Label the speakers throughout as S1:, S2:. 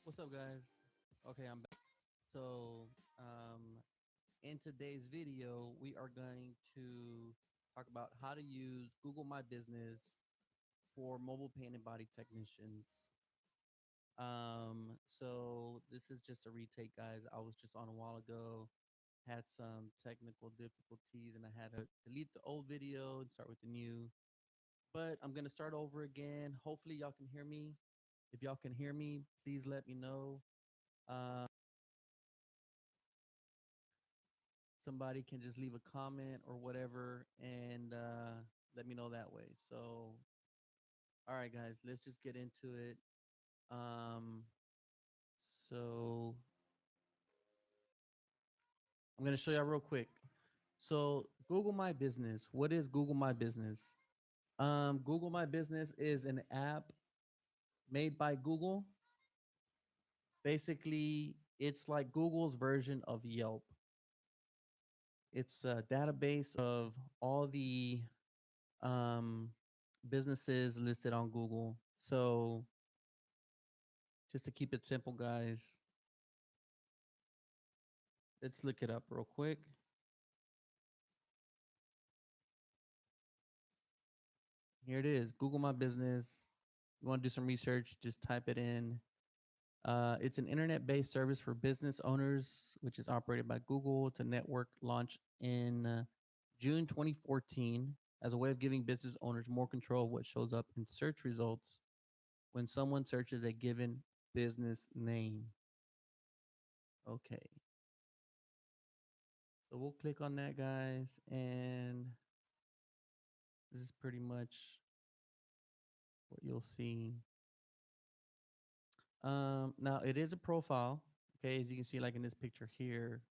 S1: What's up, guys? Okay, I'm back. So, in today's video, we are going to talk about how to use Google My Business for mobile paint and body technicians. So this is just a retake, guys. I was just on a while ago, had some technical difficulties, and I had to delete the old video and start with the new. But I'm gonna start over again. Hopefully, y'all can hear me. If y'all can hear me, please let me know. Um, Somebody can just leave a comment or whatever and let me know that way. So, all right, guys, let's just get into it. Um, so, I'm going to show y'all real quick. So, Google My Business. What is Google My Business? Google My Business is an app made by Google. Basically, it's like Google's version of Yelp. It's a database of all the um, businesses listed on Google. So just to keep it simple, guys, let's look it up real quick. Here it is, Google My Business. You want to do some research, just type it in. It's an internet-based service for business owners, which is operated by Google. It's a network launched in June 2014 as a way of giving business owners more control of what shows up in search results when someone searches a given business name. Okay, so we'll click on that, guys, and this is pretty much what you'll see. Now it is a profile. Okay, as you can see, like in this picture here,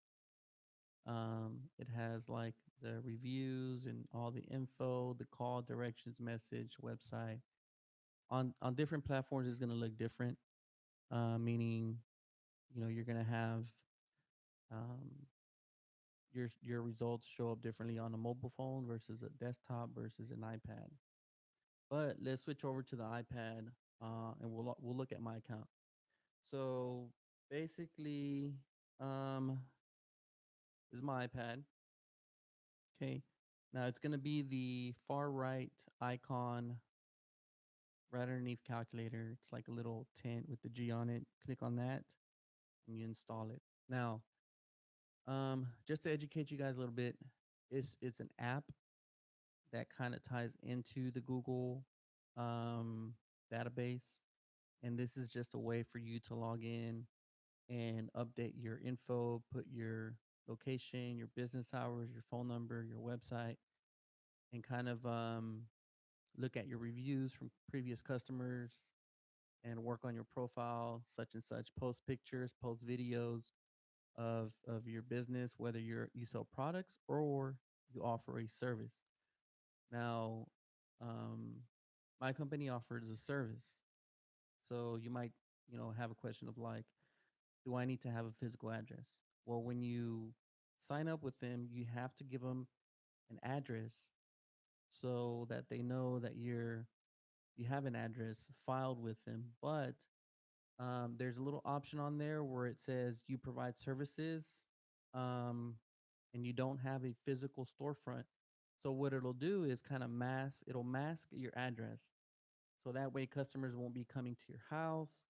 S1: it has like the reviews and all the info, the call, directions, message, website. On different platforms, it's gonna look different. Meaning, you're gonna have um, your results show up differently on a mobile phone versus a desktop versus an iPad. But let's switch over to the iPad, and we'll look at my account. So basically, um, this is my iPad. Okay. Now it's gonna be the far right icon right underneath calculator. It's like a little tent with the G on it. Click on that and you install it. Now, just to educate you guys a little bit, it's an app that kind of ties into the Google um, database, and this is just a way for you to log in and update your info, put your location, your business hours, your phone number, your website, and kind of look at your reviews from previous customers and work on your profile, such and such. Post pictures, post videos of your business, whether you sell products or you offer a service. Now, um, my company offers a service, so you might have a question of like, do I need to have a physical address? Well, when you sign up with them, you have to give them an address so that they know that you have an address filed with them. But there's a little option on there where it says you provide services, um, and you don't have a physical storefront. So what it'll do is kind of it'll mask your address. So that way customers won't be coming to your house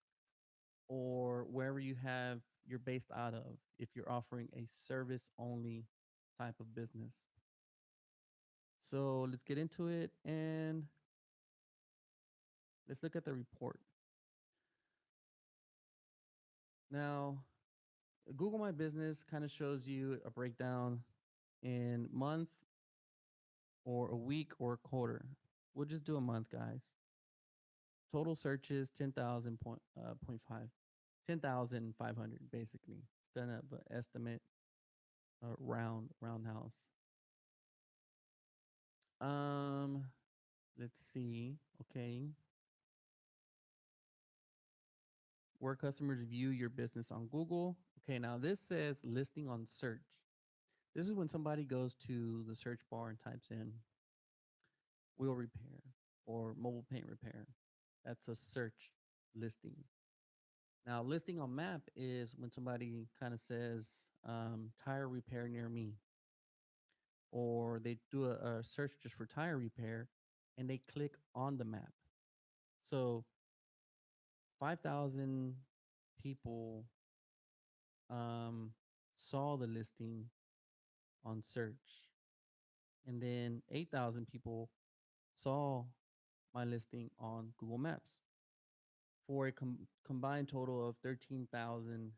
S1: or wherever you're based out of if you're offering a service only type of business. So let's get into it and let's look at the report. Now, Google My Business kind of shows you a breakdown in month or a week or a quarter. We'll just do a month, guys. Total searches 10,000 point 5, 10,500 basically. It's kind of an estimate, roundhouse. Um, let's see. Okay, where customers view your business on Google. Okay, now this says listing on search. This is when somebody goes to the search bar and types in wheel repair or mobile paint repair. That's a search listing. Now, listing on map is when somebody kind of says tire repair near me, or they do a search just for tire repair and they click on the map. So 5,000 people um, saw the listing on search, and then 8,000 people saw my listing on Google Maps for a combined total of 13,000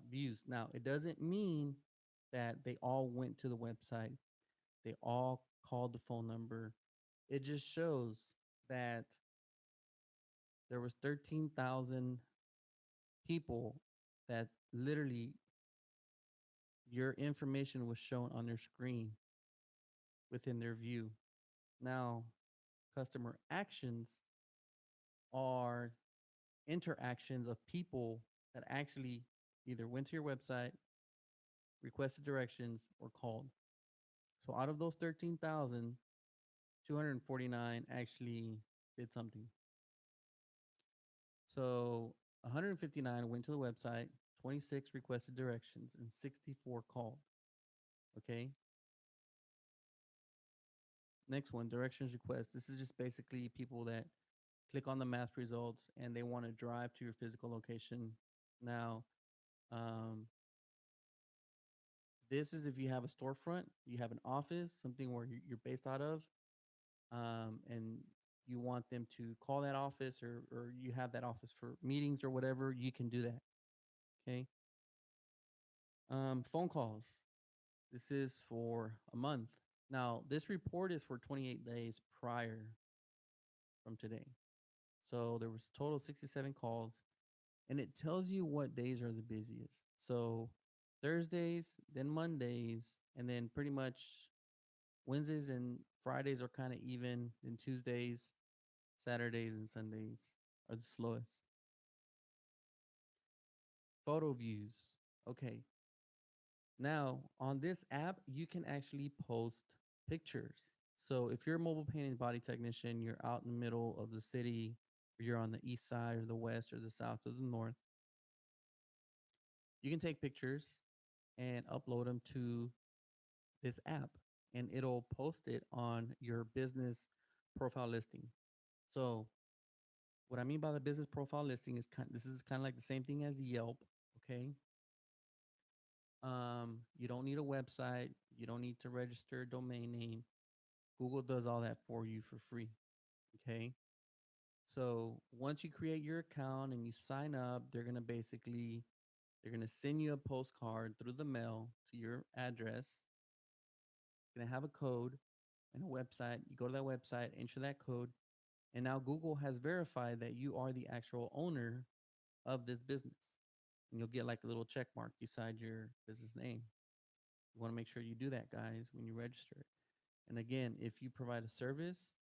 S1: views. Now, it doesn't mean that they all went to the website, they all called the phone number. It just shows that there was 13,000 people that literally your information was shown on their screen within their view. Now, customer actions are interactions of people that actually either went to your website, requested directions, or called. So out of those 13,249 actually did something. So 159 went to the website, 26 requested directions, and 64 called. Okay. Next one, directions request. This is just basically people that click on the map results and they want to drive to your physical location. Now, um, this is if you have a storefront, you have an office, something where you're based out of, and you want them to call that office, or you have that office for meetings or whatever, you can do that. Okay. Phone calls. This is for a month. Now, this report is for 28 days prior from today. So there was a total of 67 calls, and it tells you what days are the busiest. So Thursdays, then Mondays, and then pretty much Wednesdays and Fridays are kind of even. Then Tuesdays, Saturdays, and Sundays are the slowest. Photo views. Okay. Now, on this app, you can actually post pictures. So if you're a mobile painting body technician, you're out in the middle of the city, or you're on the east side or the west or the south or the north, you can take pictures and upload them to this app, and it'll post it on your business profile listing. So what I mean by the business profile listing is this is kind of like the same thing as Yelp. Okay. You don't need a website, you don't need to register a domain name. Google does all that for you for free. Okay. So once you create your account and you sign up, they're gonna send you a postcard through the mail to your address. It's gonna have a code and a website. You go to that website, enter that code, and now Google has verified that you are the actual owner of this business. And you'll get like a little check mark beside your business name. You want to make sure you do that, guys, when you register it. And again, if you provide a service,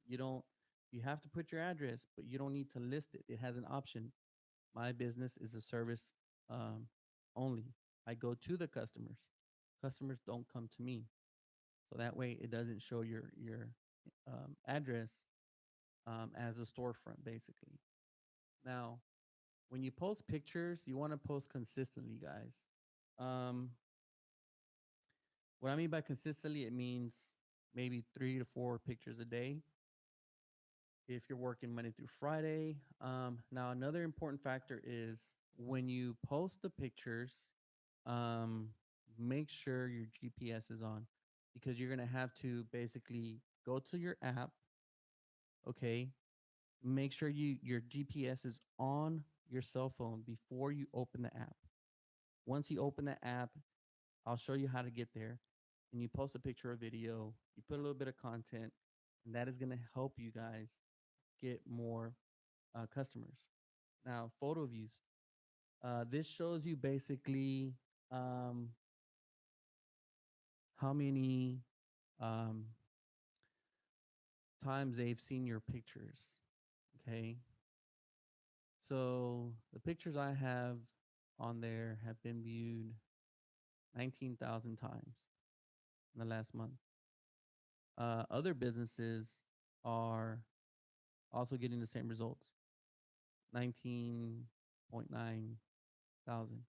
S1: you don't you have to put your address, but you don't need to list it. It has an option. My business is a service um, only. I go to the customers. Customers don't come to me. So that way, it doesn't show your address as a storefront, basically. Now, when you post pictures, you want to post consistently, guys. Um, what I mean by consistently, it means maybe 3 to 4 pictures a day if you're working Monday through Friday. Now, another important factor is when you post the pictures, um, make sure your GPS is on, because you're going to have to basically go to your app. Okay. Make sure your GPS is on your cell phone before you open the app. Once you open the app, I'll show you how to get there. And you post a picture or video, you put a little bit of content, and that is going to help you guys get more customers. Now, photo views. This shows you basically um, how many um, times they've seen your pictures. Okay. So the pictures I have on there have been viewed 19,000 times in the last month. Other businesses are also getting the same results. 19.9 thousand.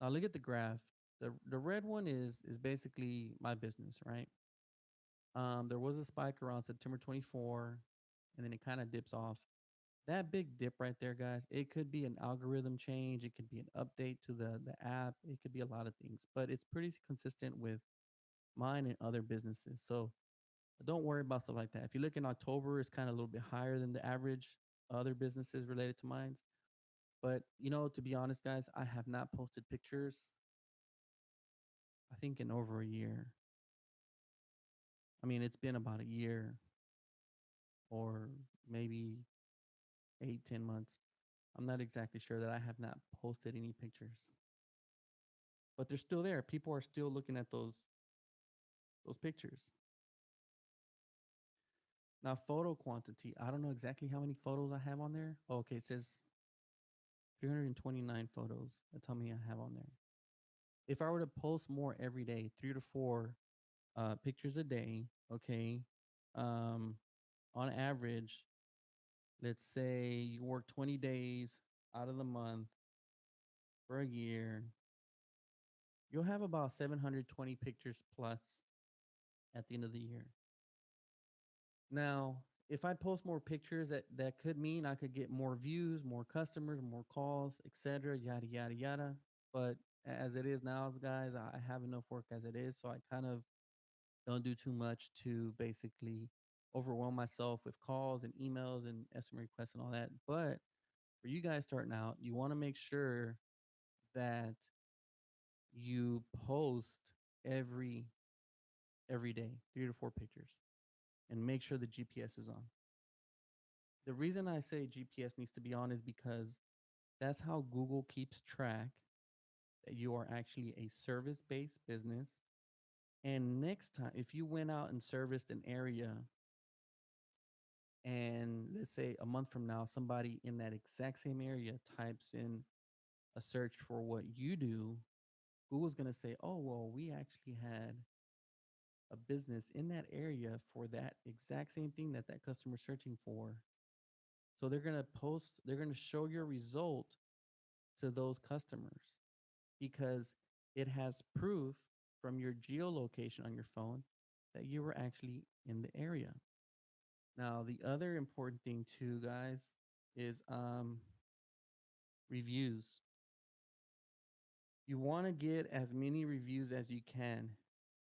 S1: Now look at the graph. The red one is basically my business, right? There was a spike around September 24, and then it kind of dips off. That big dip right there, guys, it could be an algorithm change, it could be an update to the app, it could be a lot of things, but it's pretty consistent with mine and other businesses. So don't worry about stuff like that. If you look in October, it's kind of a little bit higher than the average other businesses related to mine. But to be honest, guys, I have not posted pictures, I think, in over a year. I mean, it's been about a year or maybe 8, 10 months. I'm not exactly sure that I have not posted any pictures, but they're still there. People are still looking at those pictures. Now, photo quantity. I don't know exactly how many photos I have on there. Oh, okay, it says 329 photos. That's how many I have on there. If I were to post more every day, 3 to 4 pictures a day, okay, um, on average, let's say you work 20 days out of the month for a year, you'll have about 720 pictures plus at the end of the year. Now, if I post more pictures, that could mean I could get more views, more customers, more calls, etc., yada yada yada. But as it is now, guys, I have enough work as it is, so I kind of don't do too much to basically overwhelm myself with calls and emails and estimate requests and all that. But for you guys starting out, you want to make sure that you post every every day, 3 to 4 pictures, and make sure the GPS is on. The reason I say GPS needs to be on is because that's how Google keeps track that you are actually a service-based business. And next time, if you went out and serviced an area, and let's say a month from now, somebody in that exact same area types in a search for what you do, Google's going to say, oh, well, we actually had a business in that area for that exact same thing that that customer's searching for. So they're going to show your result to those customers because it has proof from your geolocation on your phone that you were actually in the area. Now, the other important thing too, guys, is reviews. You want to get as many reviews as you can,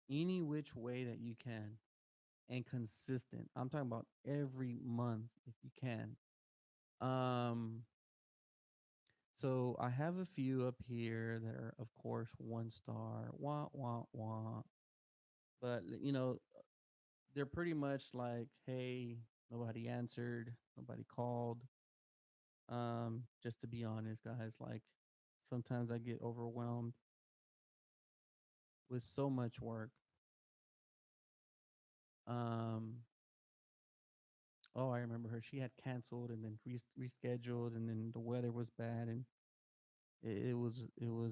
S1: any which way that you can, and consistent. I'm talking about every month if you can. Um, so I have a few up here that are, of course, 1 star. Wah wah wah. But they're pretty much like, hey, nobody answered, nobody called. Just to be honest, guys, like sometimes I get overwhelmed with so much work. Um, oh, I remember her. She had canceled and then rescheduled, and then the weather was bad, and it was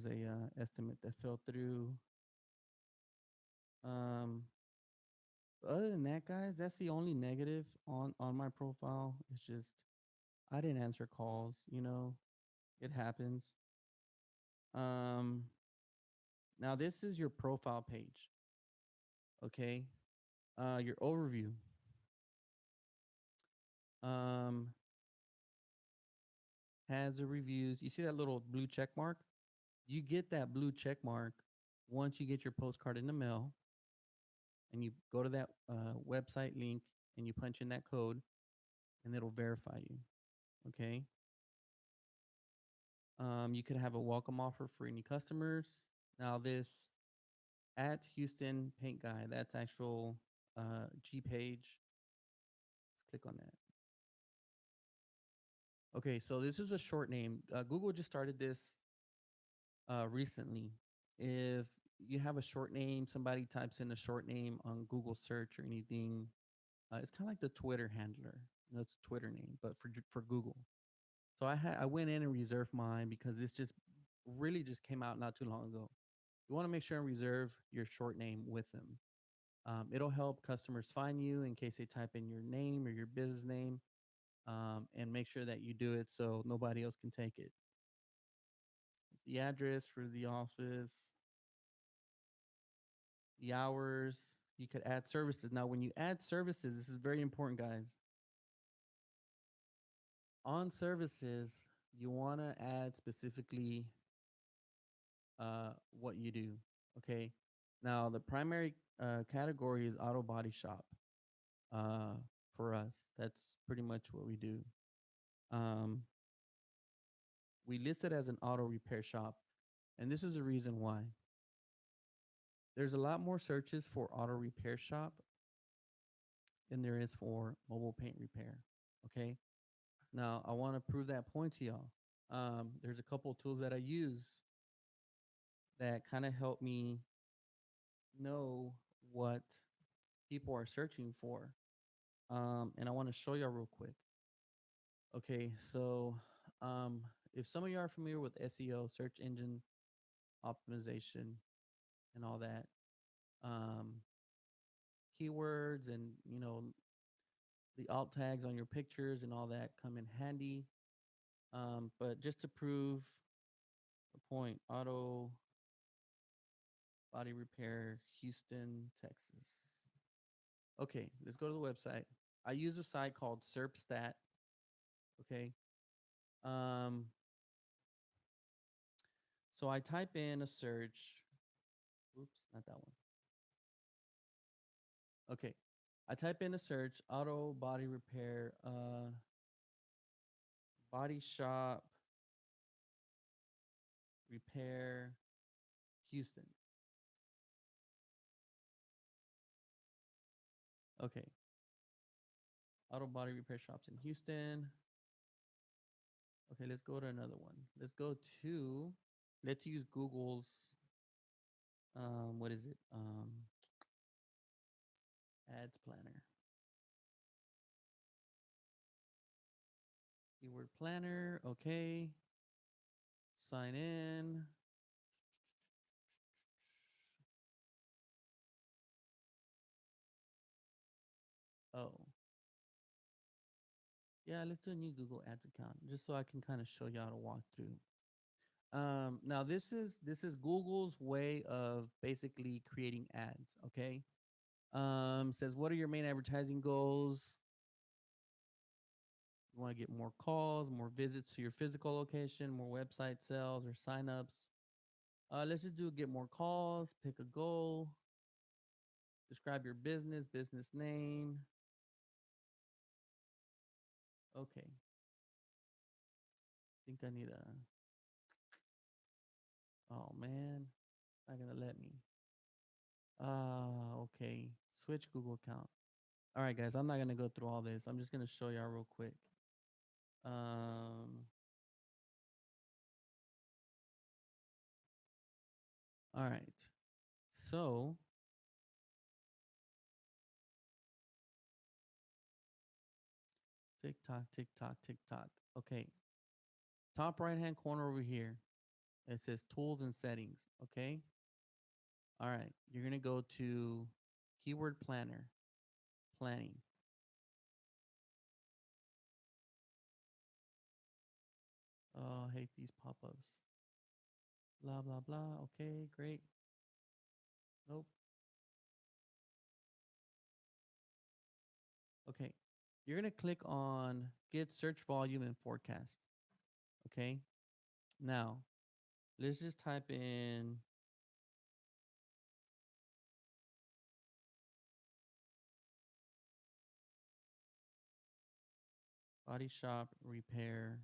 S1: a estimate that fell through. Um, other than that, guys, that's the only negative on my profile. It's just I didn't answer calls. It happens. Um, Now this is your profile page. Okay, your overview. Um, has the reviews. You see that little blue check mark? You get that blue check mark once you get your postcard in the mail, and you go to that website link and you punch in that code, and it'll verify you. Okay. You could have a welcome offer for any customers. Now this at Houston Paint Guy, that's actual G page. Let's click on that. Okay, so this is a short name. Google just started this recently. If you have a short name, somebody types in a short name on Google search or anything, it's kind of like the Twitter handler. It's a Twitter name, but for Google. So I went in and reserved mine because this just really just came out not too long ago. You want to make sure and reserve your short name with them. It'll help customers find you in case they type in your name or your business name. and make sure that you do it so nobody else can take it. The address for the office, the hours. You could add services. Now, when you add services, this is very important, guys. On services, you want to add specifically what you do. Okay. Now, the primary category is auto body shop uh, for us. That's pretty much what we do. Um, we list it as an auto repair shop, and this is the reason why. There's a lot more searches for auto repair shop than there is for mobile paint repair. Okay. Now, I want to prove that point to y'all. There's a couple of tools that I use that kind of help me know what people are searching for. And I want to show y'all real quick. Okay, so um, if some of you are familiar with SEO, search engine optimization, and all that, um, keywords and the alt tags on your pictures and all that come in handy. But just to prove the point, auto body repair, Houston, Texas. Okay, let's go to the website. I use a site called SERPstat. Okay. Um, so I type in a search. Oops, not that one. Okay. I type in a search, auto body repair, body shop repair, Houston. Okay. Auto body repair shops in Houston. Okay, let's go to another one. Let's use Google's, what is it? Ads planner. Keyword planner. Okay. Sign in. Oh. Yeah, let's do a new Google Ads account just so I can kind of show y'all to walk through. Now this is Google's way of basically creating ads. Okay. Says what are your main advertising goals? You want to get more calls, more visits to your physical location, more website sales or signups. Let's just do get more calls. Pick a goal. Describe your business name. Okay. Think I need a. Oh man, not gonna let me. Okay. Switch Google account. All right, guys. I'm not gonna go through all this. I'm just gonna show y'all real quick. Um. All right. So TikTok, TikTok, TikTok. Okay. Top right hand corner over here. It says tools and settings. Okay. All right. You're gonna go to keyword planner, planning. Oh, I hate these pop-ups. Blah blah blah. Okay, great. Nope. Okay. You're gonna click on get search volume and forecast. Okay. Now, let's just type in body shop repair.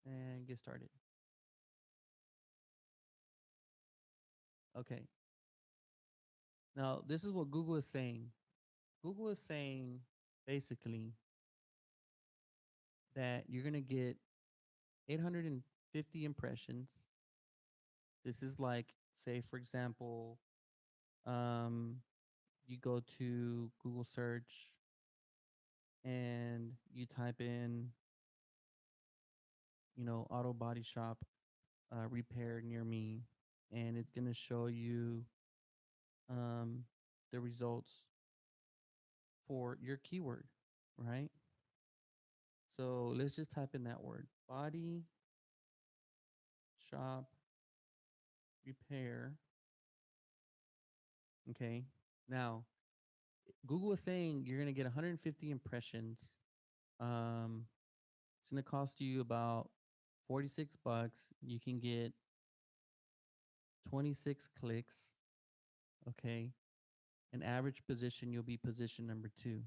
S1: And get started. Okay. Now, this is what Google is saying. Google is saying basically that you're going to get 850 impressions. This is like, say, for example, um, you go to Google search and you type in, auto body shop repair near me, and it's going to show you the results for your keyword, right? So let's just type in that word, body shop repair. Okay. Now, Google is saying you're going to get 150 impressions. It's going to cost you about 46 bucks. You can get 26 clicks. Okay. An average position, you'll be position number 2.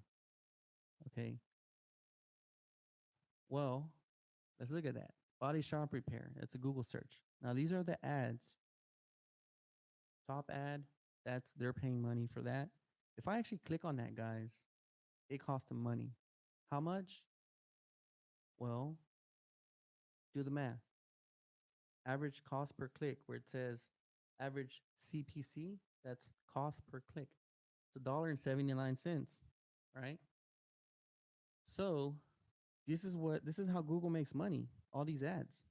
S1: Okay. Well, let's look at that. Body shop repair. It's a Google search. Now, these are the ads. Top ad, that's they're paying money for that. If I actually click on that, guys, it costs them money. How much? Well, do the math. Average cost per click, where it says average CPC, that's cost per click. It's $1.79, right? So this is how Google makes money. All these ads.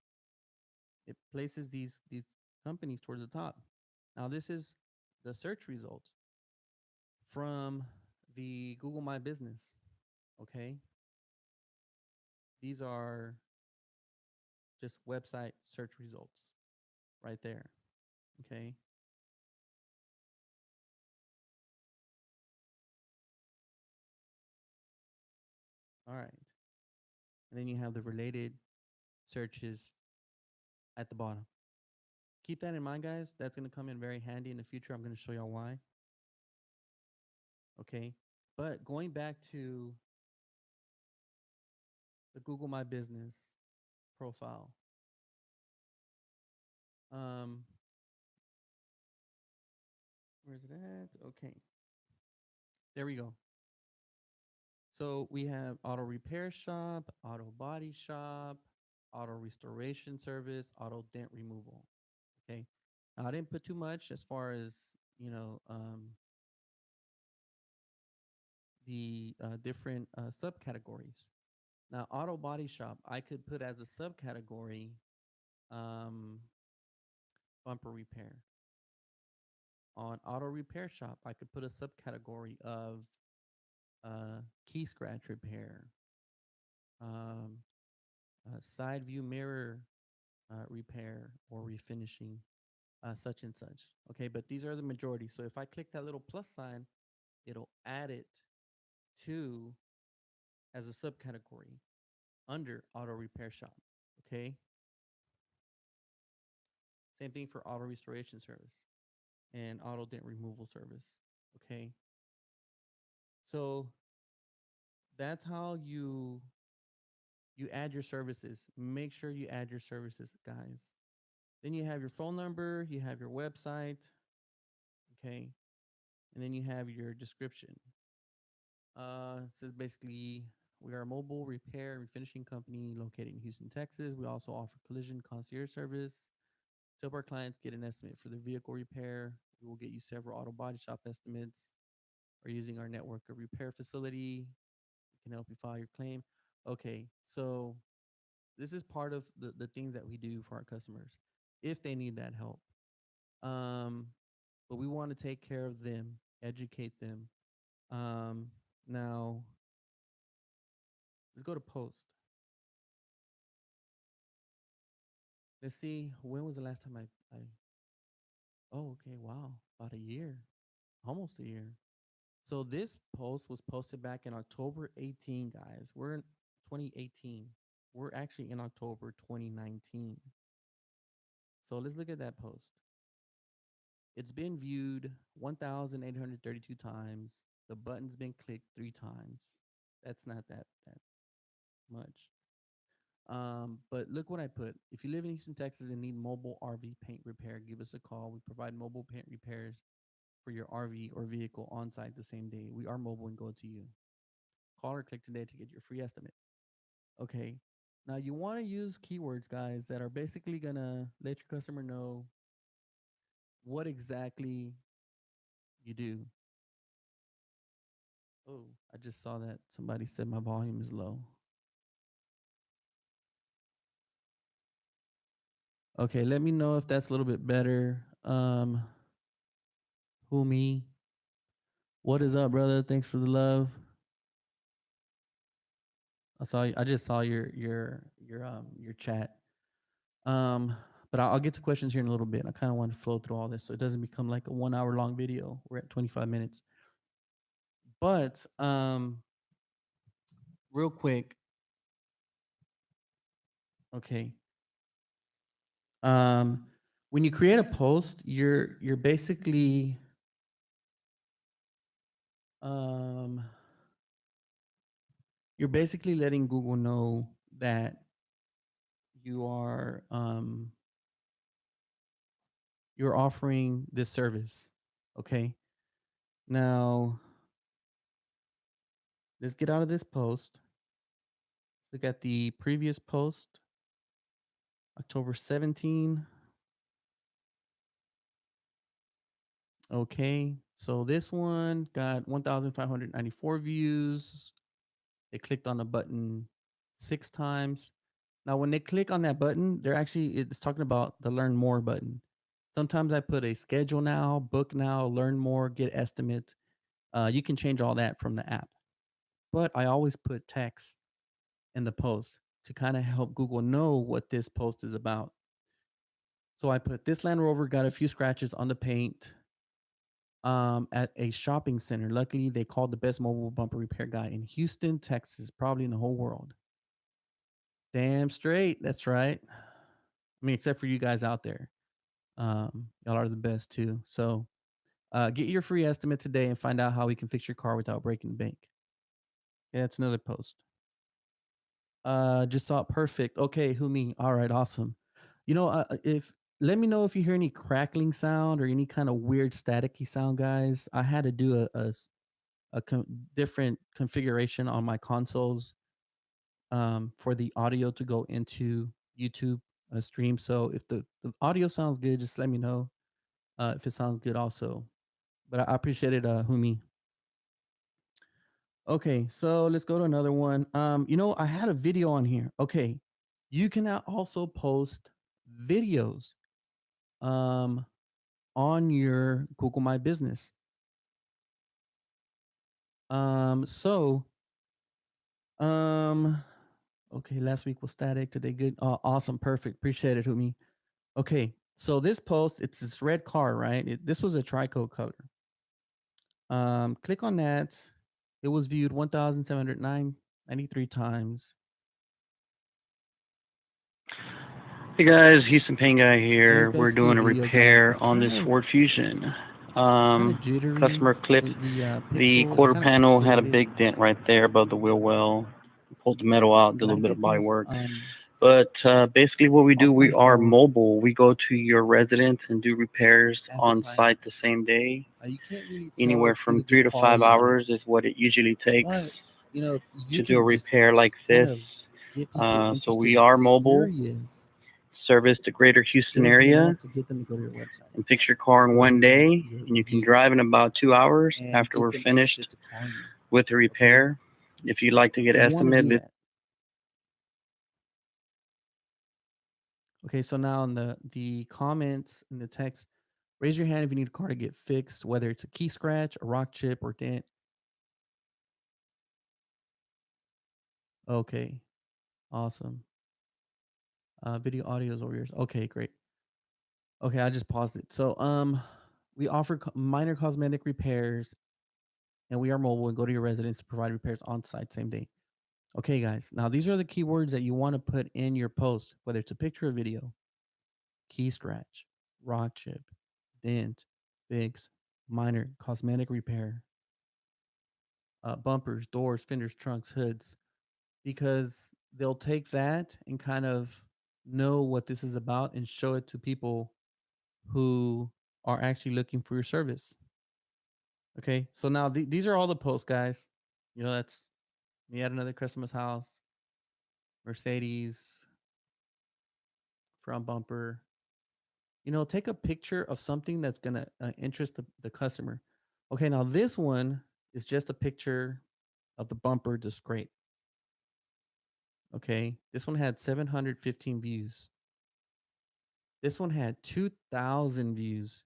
S1: It places these companies towards the top. Now this is the search results from the Google My Business. Okay. These are just website search results right there. Okay. All right. And then you have the related searches at the bottom. Keep that in mind, guys. That's going to come in very handy in the future. I'm going to show y'all why. Okay. But going back to the Google My Business profile, um, where's it at? Okay. There we go. So we have auto repair shop, auto body shop, auto restoration service, auto dent removal. Okay. Now, I didn't put too much as far as, the different subcategories. Now, auto body shop, I could put as a subcategory um, bumper repair. On auto repair shop, I could put a subcategory of key scratch repair, um, side view mirror repair or refinishing, such and such. Okay, but these are the majority. So if I click that little plus sign, it'll add it to as a subcategory under auto repair shop. Okay, same thing for auto restoration service and auto dent removal service. Okay, so that's how you add your services. Make sure you add your services, guys. Then you have your phone number, you have your website, okay, and then you have your description. It says basically we are a mobile repair and finishing company located in Houston, Texas. We also offer collision concierge service. To help our clients get an estimate for their vehicle repair, we will get you several auto body shop estimates. Or using our network of repair facility, we can help you file your claim. Okay, so this is part of the things that we do for our customers if they need that help. Um, but we want to take care of them, educate them. Um, Now, let's go to post. Let's see, when was the last time I oh, okay, wow, about a year, almost a year. So this post was posted back in October 18, guys. We're in 2018. We're actually in October 2019. So let's look at that post. It's been viewed 1,832 times. The button's been clicked 3 times. That's not that much. But look what I put. If you live in Houston, Texas and need mobile RV paint repair, give us a call. We provide mobile paint repairs for your RV or vehicle on site the same day. We are mobile and go to you. Call or click today to get your free estimate. Okay. Now you want to use keywords, guys, that are basically gonna let your customer know what exactly you do. Oh, I just saw that somebody said my volume is low. Okay, let me know if that's a little bit better. Who me? What is up, brother? Thanks for the love. I just saw your chat. Um, but I'll get to questions here in a little bit. I kind of want to flow through all this so it doesn't become like a 1 hour long video. We're at 25 minutes. But real quick, okay. Um, when you create a post, um you're basically letting Google know that you are you're offering this service. Okay. Now let's get out of this post. Let's look at the previous post, October 17. Okay. So this one got 1,594 views. They clicked on the button 6 times. Now, when they click on that button, it's talking about the learn more button. Sometimes I put a schedule now, book now, learn more, get estimates. You can change all that from the app. But I always put text in the post to kind of help Google know what this post is about. So I put this Land Rover got a few scratches on the paint at a shopping center. Luckily, they called the best mobile bumper repair guy in Houston, Texas, probably in the whole world. Damn straight. That's right. I mean, except for you guys out there. Y'all are the best too. So get your free estimate today and find out how we can fix your car without breaking the bank. Yeah, that's another post. Just saw it. Perfect. Okay, who me? All right, awesome. You know, if let me know if you hear any crackling sound or any kind of weird staticky sound, guys. I had to do different configuration on my consoles for the audio to go into YouTube stream. So if the audio sounds good, just let me know if it sounds good also. But I appreciate it, Humi. Okay, so let's go to another one. I had a video on here. Okay, you can now also post videos um, on your Google My Business. So, um, okay, last week was static. Today, good. Awesome, perfect. Appreciate it, Humi. Okay, so this post, it's this red car, right? This was a tricoat color. Click on that. It was viewed 1,793 times.
S2: Hey guys, Houston Paint Guy
S1: And it's
S2: here. We're
S1: basically a
S2: doing a
S1: video, guys.
S2: repair
S1: It's
S2: on this Ford Fusion.
S1: kind of jittery.
S2: Customer clipped
S1: The
S2: the
S1: pixel is
S2: quarter
S1: kind of
S2: panel, had a
S1: pixelated.
S2: big dent right there above the wheel well. Pulled the metal out, did a
S1: But I
S2: little bit of
S1: get
S2: body
S1: these
S2: work. But basically, what we do,
S1: off my
S2: we are
S1: phone
S2: mobile. We go to your residence and do repairs
S1: at the
S2: on
S1: client's
S2: site the
S1: house.
S2: same day.
S1: You can't really tell
S2: Anywhere
S1: it's
S2: from
S1: really good
S2: 3 to 5
S1: quality,
S2: hours is what it usually takes
S1: but you
S2: to do a
S1: can just
S2: repair like
S1: kind
S2: this.
S1: of get people
S2: So
S1: interested
S2: we
S1: and
S2: are mobile,
S1: curious.
S2: service the greater Houston
S1: It'll be
S2: area,
S1: enough to get them to go to your website,
S2: and fix your car
S1: to
S2: in
S1: go
S2: one
S1: read
S2: day,
S1: your
S2: and you can
S1: reviews,
S2: drive in about 2 hours
S1: and
S2: after
S1: get
S2: we're
S1: them
S2: finished
S1: interested to call you.
S2: with the
S1: Okay,
S2: repair. If you'd like to get
S1: you want to
S2: estimate,
S1: do that. Okay, so now in the comments in the text, raise your hand if you need a car to get fixed, whether it's a key scratch, a rock chip, or dent. Okay, awesome. Video audio is over yours. Okay, great. Okay, I just paused it. So, we offer minor cosmetic repairs, and we are mobile and go to your residence to provide repairs on site same day. Okay, guys. Now these are the keywords that you want to put in your post, whether it's a picture or video: key scratch, rock chip, dent, fix, minor cosmetic repair, bumpers, doors, fenders, trunks, hoods, because they'll take that and kind of know what this is about and show it to people who are actually looking for your service. Okay, so now these are all the posts, guys. That's me at another customer's house, Mercedes, front bumper. Take a picture of something that's gonna interest the customer. Okay, now this one is just a picture of the bumper, the scrape. Okay, this one had 715 views. This one had 2,000 views.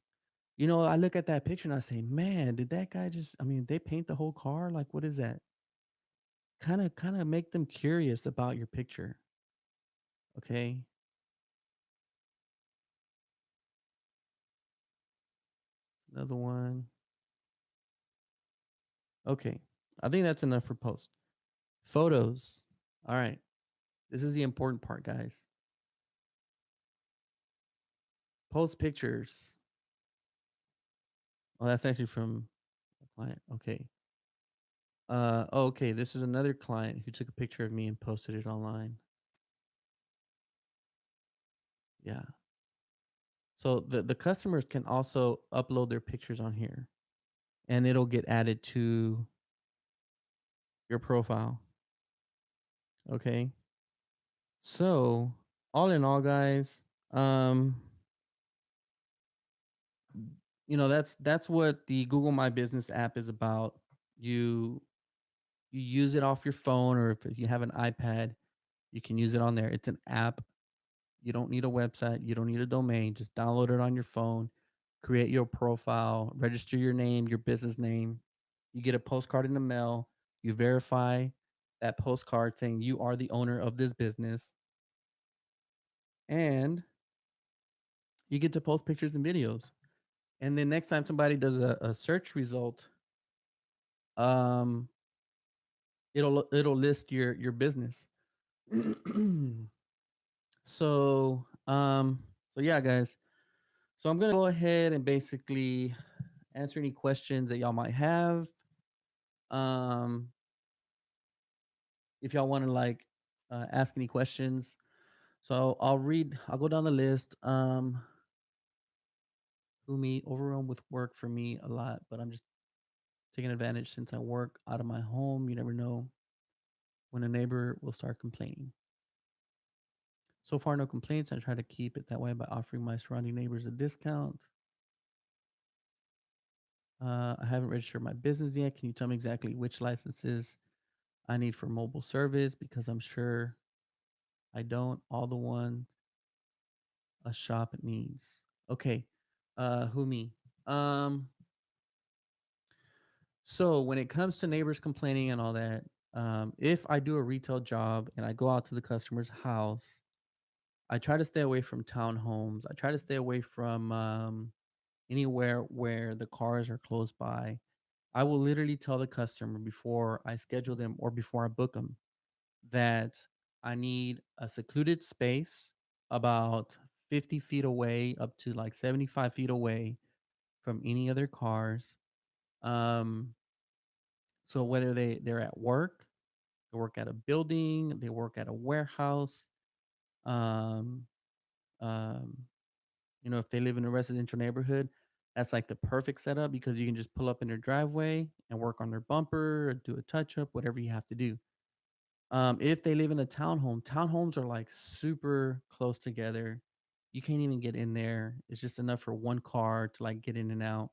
S1: I look at that picture and I say, man, did that guy just, I mean, they paint the whole car? Like, what is that? Kind of make them curious about your picture. Okay. Another one. Okay. I think that's enough for post. Photos. All right. This is the important part, guys. Post pictures. Oh, that's actually from a client. Okay. Okay. This is another client who took a picture of me and posted it online. Yeah. So the customers can also upload their pictures on here and it'll get added to your profile. Okay. So all in all, guys, um, that's what the Google My Business app is about. You you use it off your phone, or if you have an iPad, you can use it on there. It's an app. You don't need a website, you don't need a domain. Just download it on your phone, create your profile, register your name, your business name. You get a postcard in the mail. You verify that postcard saying you are the owner of this business, and you get to post pictures and videos. And then next time somebody does a search result, um, it'll list your business. so so yeah, guys. So I'm gonna go ahead and basically answer any questions that y'all might have. Um, if y'all want to ask any questions, so I'll go down the list. Who me overwhelmed with work for me a lot, but I'm just taking advantage since I work out of my home. You never know when a neighbor will start complaining. So far, no complaints. I try to keep it that way by offering my surrounding neighbors a discount. I haven't registered my business yet. Can you tell me exactly which licenses I need for mobile service? Because I'm sure I don't. All the ones a shop needs. Okay. Who me? Um, so when it comes to neighbors complaining and all that, if I do a retail job and I go out to the customer's house, I try to stay away from townhomes. I try to stay away from anywhere where the cars are close by. I will literally tell the customer before I schedule them or before I book them that I need a secluded space about 50 feet away, up to like 75 feet away from any other cars. Um, so whether they're at work, they work at a building, they work at a warehouse, um, um, if they live in a residential neighborhood, that's like the perfect setup because you can just pull up in their driveway and work on their bumper or do a touch up, whatever you have to do. If they live in a townhome, townhomes are like super close together. You can't even get in there. It's just enough for one car to like get in and out.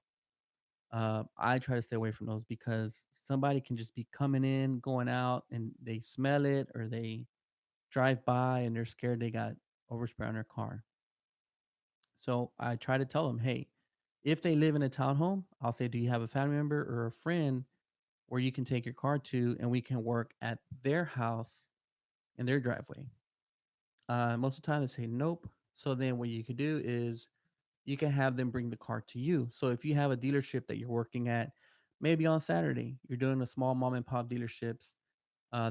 S1: I try to stay away from those because somebody can just be coming in, going out, and they smell it or they drive by and they're scared they got overspray on their car. So I try to tell them, hey, if they live in a townhome, I'll say, do you have a family member or a friend where you can take your car to and we can work at their house in their driveway? Most of the time they say nope. So then what you could do is you can have them bring the car to you. So if you have a dealership that you're working at, maybe on Saturday, you're doing a small mom and pop dealerships.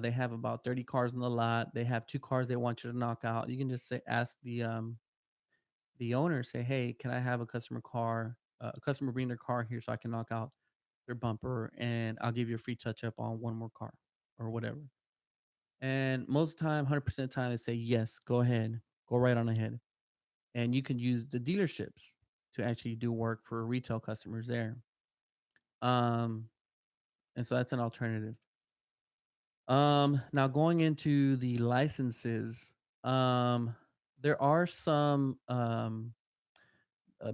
S1: They have about 30 cars in the lot. They have two cars they want you to knock out. You can just say, ask the owner, say, hey, can I have a customer bring their car here so I can knock out their bumper and I'll give you a free touch up on one more car or whatever. And most of the time, 100% of the time, they say, yes, go ahead, go right on ahead. And you can use the dealerships to actually do work for retail customers there. Um, and so that's an alternative. Now going into the licenses, um, there are some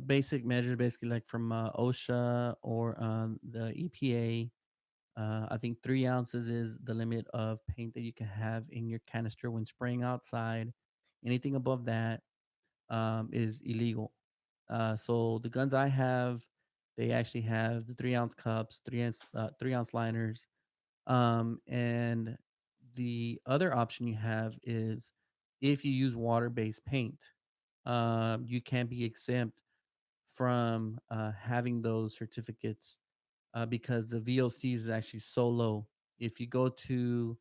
S1: basic measures, basically like from OSHA or the EPA. I think 3 ounces is the limit of paint that you can have in your canister when spraying outside. Anything above that is illegal. So the guns I have, they actually have the 3 ounce cups, 3 ounce liners. And the other option you have is if you use water based paint, you can be exempt from having those certificates because the VOCs is actually so low. If you go to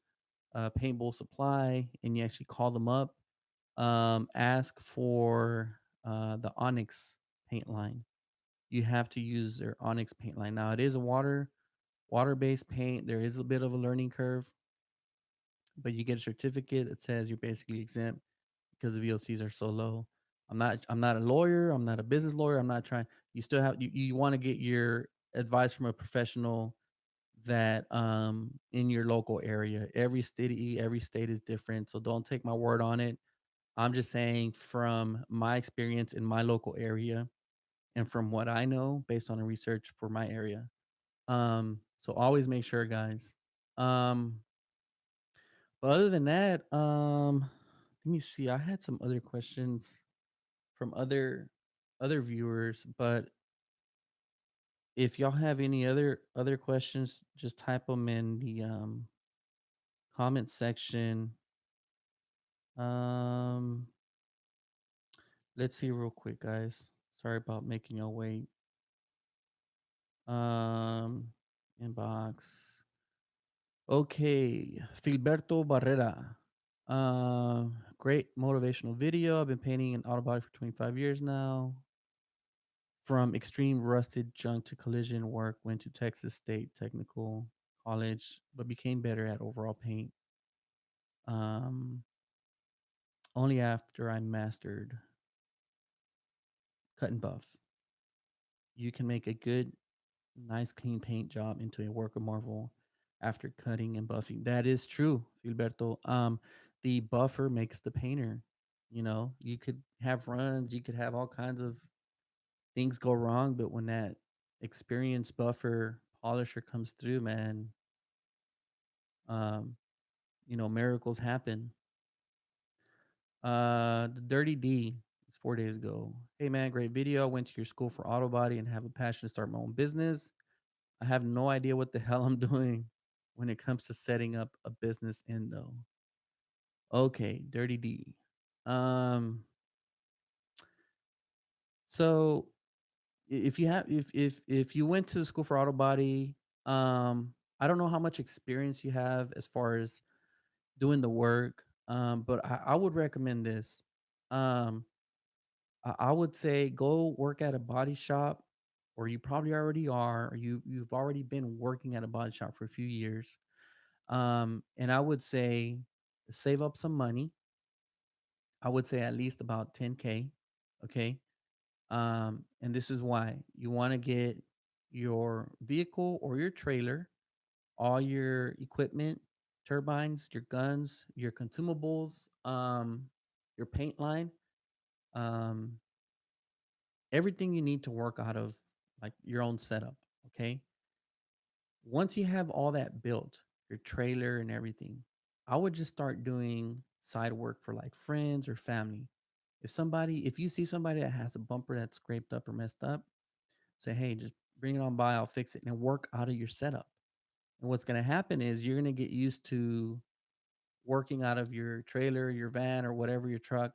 S1: Paintball Supply and you actually call them up, ask for the Onyx paint line. You have to use their Onyx paint line. Now it is a water based paint. There is a bit of a learning curve, but you get a certificate that says you're basically exempt because the VOCs are so low. I'm not a lawyer. I'm not a business lawyer. I'm not trying. You still have you want to get your advice from a professional that in your local area. Every state is different. So don't take my word on it. I'm just saying from my experience in my local area and from what I know based on the research for my area. So always make sure, guys. Um, but other than that, let me see. I had some other questions from other viewers, but if y'all have any other questions, just type them in the comment section. Um, let's see real quick, guys. Sorry about making y'all wait. Um, inbox. Okay, Filberto Barrera. Great motivational video. I've been painting an auto body for 25 years now. From extreme rusted junk to collision work, went to Texas State Technical College, but became better at overall paint. Um, only after I mastered cut and buff. You can make a good, nice, clean paint job into a work of marvel after cutting and buffing. That is true, Filberto. The buffer makes the painter. You know, you could have runs, you could have all kinds of things go wrong, but when that experienced buffer polisher comes through, man, um, miracles happen. The Dirty D is 4 days ago. Hey man, great video. I went to your school for auto body and have a passion to start my own business. I have no idea what the hell I'm doing when it comes to setting up a business in though. Okay, Dirty D. Um, so if you have if you went to the school for auto body, I don't know how much experience you have as far as doing the work. But I would recommend this. Um, I would say go work at a body shop, or you probably already are, or you've already been working at a body shop for a few years. And I would say save up some money. I would say at least about 10K. Okay. And this is why you want to get your vehicle or your trailer, all your equipment, turbines, your guns, your consumables, your paint line, um, everything you need to work out of like your own setup. Okay. Once you have all that built, your trailer and everything, I would just start doing side work for like friends or family. If you see somebody that has a bumper that's scraped up or messed up, say, hey, just bring it on by, I'll fix it and work out of your setup. And what's going to happen is you're going to get used to working out of your trailer, your van, or whatever your truck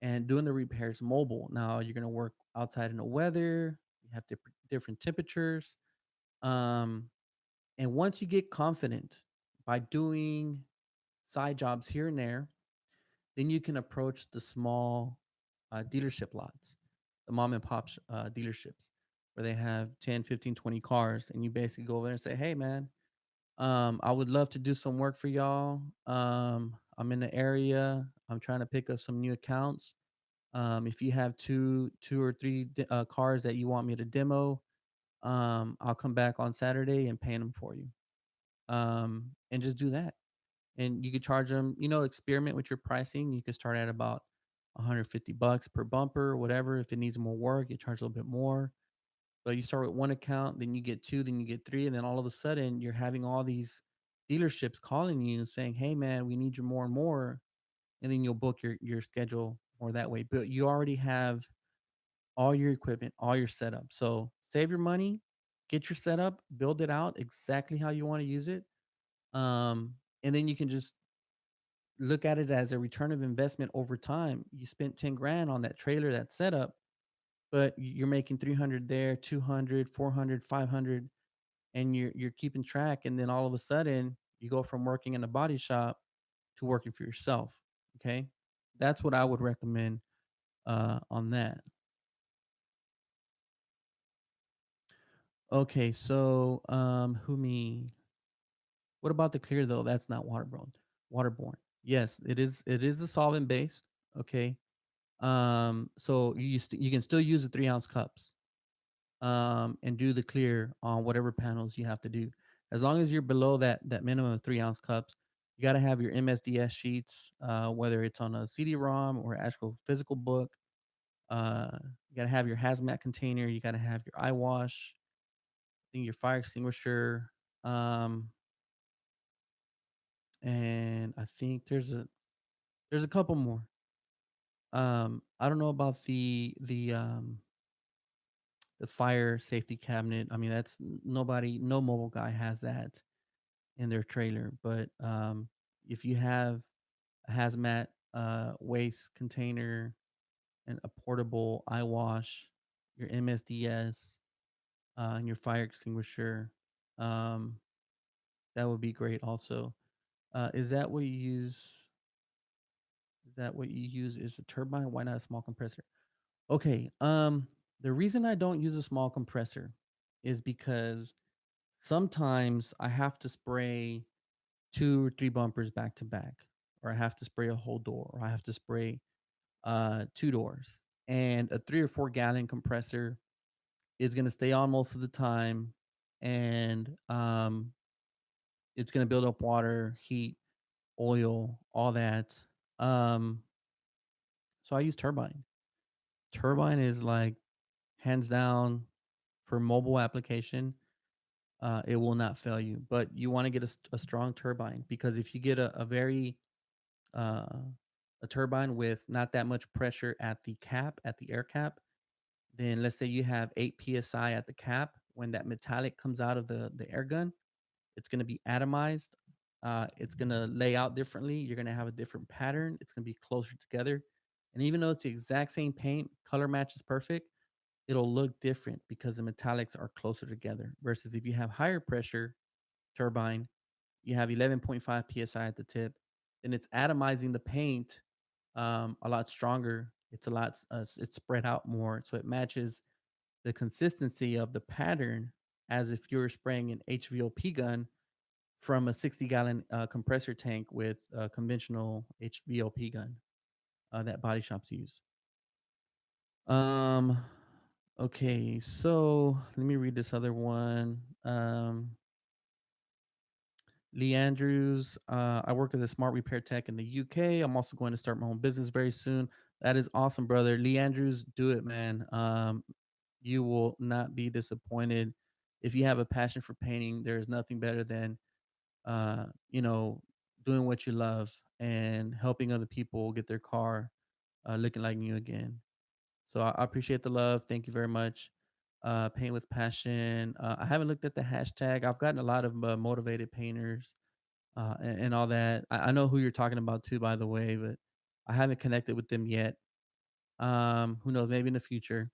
S1: and doing the repairs mobile. Now you're going to work outside in the weather, you have different temperatures. Um, And once you get confident by doing side jobs here and there, then you can approach the small dealership lots, the mom and pop dealerships, where they have 10, 15, 20 cars. And you basically go over there and say, hey, man, I would love to do some work for y'all. I'm in the area. I'm trying to pick up some new accounts. If you have two or three cars that you want me to demo, I'll come back on Saturday and paint them for you. And just do that. And you could charge them, experiment with your pricing. You could start at about 150 bucks per bumper, whatever. If it needs more work, you charge a little bit more. But you start with one account, then you get two, then you get three, and then all of a sudden you're having all these dealerships calling you saying, "Hey, man, we need you more and more," and then you'll book your schedule more that way. But you already have all your equipment, all your setup. So save your money, get your setup, build it out exactly how you want to use it. Um, and then you can just look at it as a return of investment over time. You spent 10 grand on that trailer, that setup, but you're making 300 there, 200, 400, 500, and you're keeping track. And then all of a sudden you go from working in a body shop to working for yourself. Okay. That's what I would recommend on that. Okay. So, Humi, what about the clear though? That's not waterborne. Waterborne. Yes, it is a solvent based. Okay. So you can still use the 3 ounce cups, and do the clear on whatever panels you have to do. As long as you're below that minimum of 3 ounce cups, you got to have your MSDS sheets, whether it's on a CD-ROM or actual physical book. You got to have your hazmat container. You got to have your eye wash, I think your fire extinguisher, um, and I think there's a couple more. I don't know about the fire safety cabinet. I mean, that's nobody, no mobile guy has that in their trailer. But if you have a hazmat waste container and a portable eye wash, your MSDS, and your fire extinguisher, um, that would be great. Also, is that what you use? Is that what you use? Is a turbine? Why not a small compressor? Okay. The reason I don't use a small compressor is because sometimes I have to spray 2 or 3 bumpers back to back, or I have to spray a whole door, or I have to spray 2 doors. And a 3 or 4 gallon compressor is gonna stay on most of the time, and it's gonna build up water, heat, oil, all that. Um, so I use turbine. Turbine is like hands down for mobile application. It will not fail you, but you want to get a strong turbine, because if you get a very uh, a turbine with not that much pressure at the cap, at the air cap, then let's say you have 8 psi at the cap. When that metallic comes out of the air gun, it's going to be atomized. It's going to lay out differently. You're going to have a different pattern. It's going to be closer together. And even though it's the exact same paint, color match is perfect, it'll look different because the metallics are closer together. Versus if you have higher pressure turbine, you have 11.5 psi at the tip, and it's atomizing the paint a lot stronger. It's a lot, it's spread out more, so it matches the consistency of the pattern as if you were spraying an HVOP gun from a 60-gallon compressor tank with a conventional HVOP gun that body shops use. Um, okay, so let me read this other one. Lee Andrews, I work as a smart repair tech in the UK. I'm also going to start my own business very soon. That is awesome, brother. Lee Andrews, do it, man. You will not be disappointed. If you have a passion for painting, there is nothing better than, uh, you know, doing what you love and helping other people get their car looking like new again. So I appreciate the love. Thank you very much. Paint with passion. I haven't looked at the hashtag. I've gotten a lot of motivated painters and all that. I know who you're talking about too, by the way, but I haven't connected with them yet. Who knows? Maybe in the future.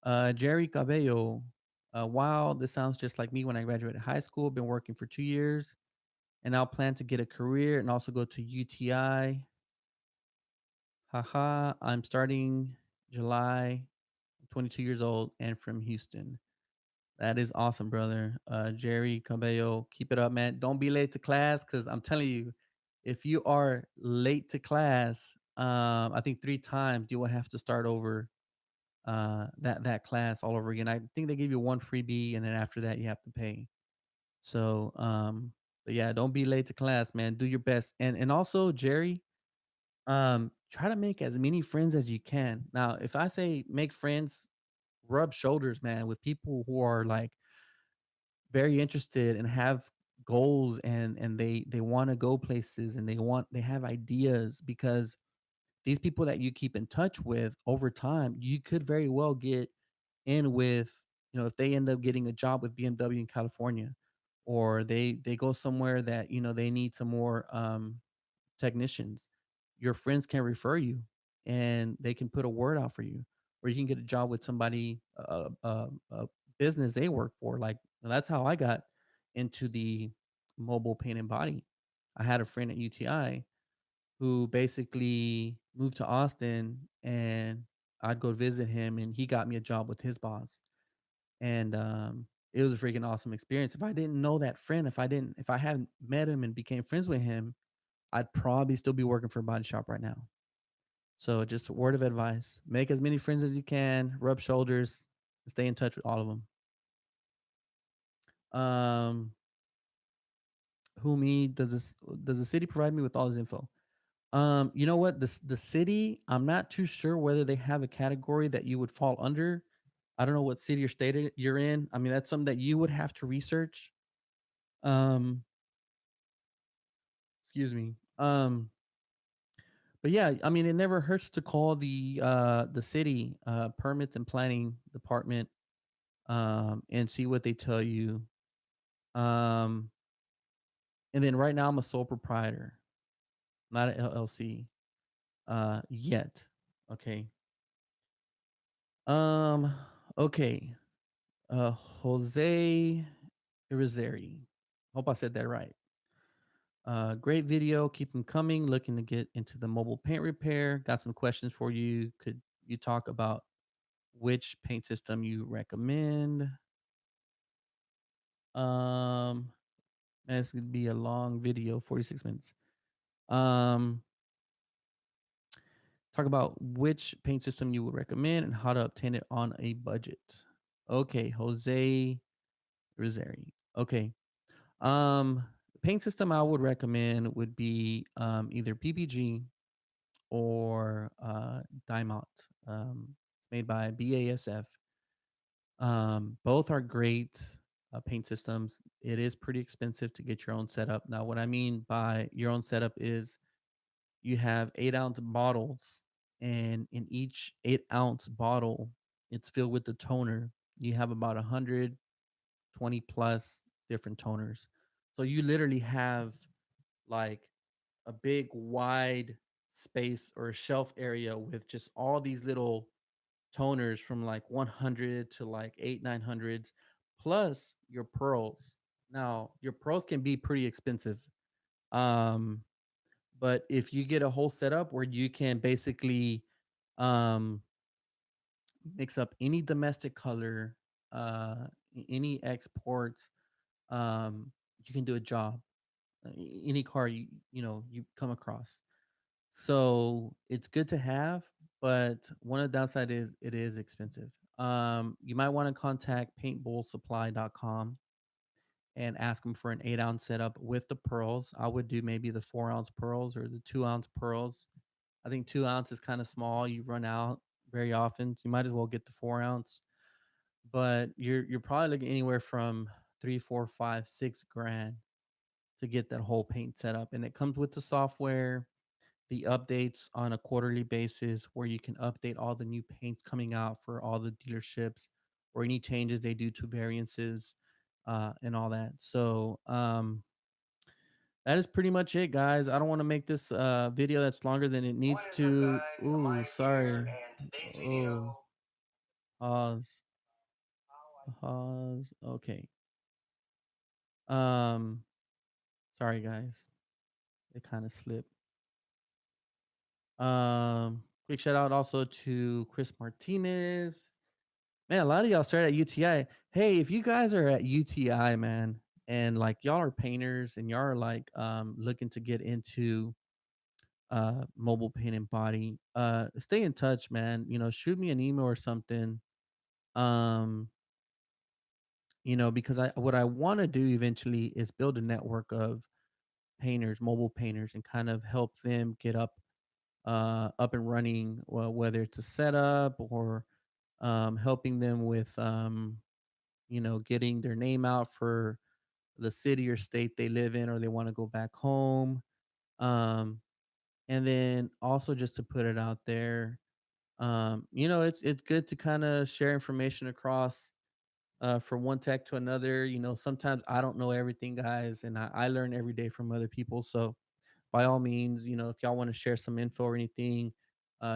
S1: Jerry Cabello. Wow, this sounds just like me when I graduated high school. Been working for 2 years, and now plan to get a career and also go to UTI. Haha, I'm starting July. 22 years old and from Houston. That is awesome, brother. Jerry Cabello, keep it up, man. Don't be late to class, because I'm telling you, if you are late to class, I think 3 times you will have to start over that class all over again. I think they give you one freebie, and then after that you have to pay. So, but yeah, don't be late to class, man. Do your best, and also Jerry, try to make as many friends as you can. Now, if I say make friends, rub shoulders, man, with people who are like very interested and have goals, and they want to go places, and they have ideas, because these people that you keep in touch with over time, you could very well get in with, if they end up getting a job with BMW in California, or they go somewhere that, they need some more technicians, your friends can refer you and they can put a word out for you, or you can get a job with somebody, a business they work for. Like, that's how I got into the mobile paint and body. I had a friend at UTI who basically moved to Austin, and I'd go visit him and he got me a job with his boss. And it was a freaking awesome experience. If I didn't know that friend, if I hadn't met him and became friends with him, I'd probably still be working for a body shop right now. So just a word of advice: make as many friends as you can, rub shoulders, and stay in touch with all of them. Um, who me? Does the city provide me with all this info? You know what? The city, I'm not too sure whether they have a category that you would fall under. I don't know what city or state you're in. I mean, that's something that you would have to research. Um, excuse me. But yeah, I mean, it never hurts to call the city permits and planning department, and see what they tell you. Um, and then right now I'm a sole proprietor, not an LLC yet. Okay. Um, okay. Jose Irizarry. Hope I said that right. Great video. Keep them coming. Looking to get into the mobile paint repair. Got some questions for you. Could you talk about which paint system you recommend? Um, and it's gonna be a long video, 46 minutes. Um, talk about which paint system you would recommend and how to obtain it on a budget. Okay, Jose Rizari. Okay. The paint system I would recommend would be either PPG or Diamont. It's made by BASF. Both are great paint systems. It is pretty expensive to get your own setup. Now, what I mean by your own setup is you have 8-ounce bottles, and in each 8-ounce bottle, it's filled with the toner. You have about 120 plus different toners. So you literally have like a big wide space or shelf area with just all these little toners from like 100 to like 8 900s, plus your pearls. Now your pearls can be pretty expensive, um but if you get a whole setup where you can basically um mix up any domestic color, any exports, you can do a job, any car you come across. So it's good to have, but one of the downside is it is expensive. You might want to contact paintballsupply.com and ask them for an 8-ounce setup with the pearls. I would do maybe the 4-ounce pearls or the 2-ounce pearls. I think 2 ounce is kind of small. You run out very often. You might as well get the 4 ounce. But you're probably looking anywhere from 3, 4, 5, 6 grand to get that whole paint setup. And it comes with the software, the updates on a quarterly basis where you can update all the new paints coming out for all the dealerships, or any changes they do to variances, and all that. So that is pretty much it, guys. I don't want to make this video that's longer than it needs
S3: What is up,
S1: to.
S3: guys? I'm
S1: Ooh,
S3: Mike here,
S1: sorry.
S3: and today's
S1: Oh,
S3: video.
S1: pause. Pause. Okay. Um, sorry, guys. It kind of slipped. Quick shout out also to Chris Martinez. Man, a lot of y'all started at UTI. Hey, if you guys are at UTI, man, and like y'all are painters and y'all are like looking to get into mobile paint and body, stay in touch, man. Shoot me an email or something. Um, because I what I want to do eventually is build a network of painters, mobile painters, and kind of help them get up and running, well, whether it's a setup or helping them with getting their name out for the city or state they live in, or they want to go back home. Um, And then also just to put it out there, it's good to kind of share information across from one tech to another. Sometimes I don't know everything, guys, and I learn every day from other people. So by all means, if y'all want to share some info or anything,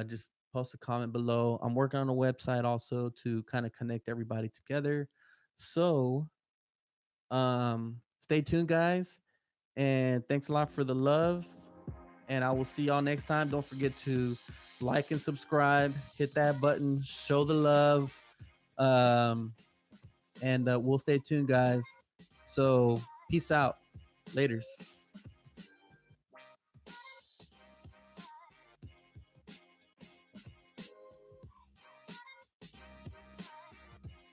S1: just post a comment below. I'm working on a website also to kind of connect everybody together. So stay tuned, guys, and thanks a lot for the love. And I will see y'all next time. Don't forget to like and subscribe, hit that button, show the love. Um, and we'll stay tuned, guys. So, peace out. Laters.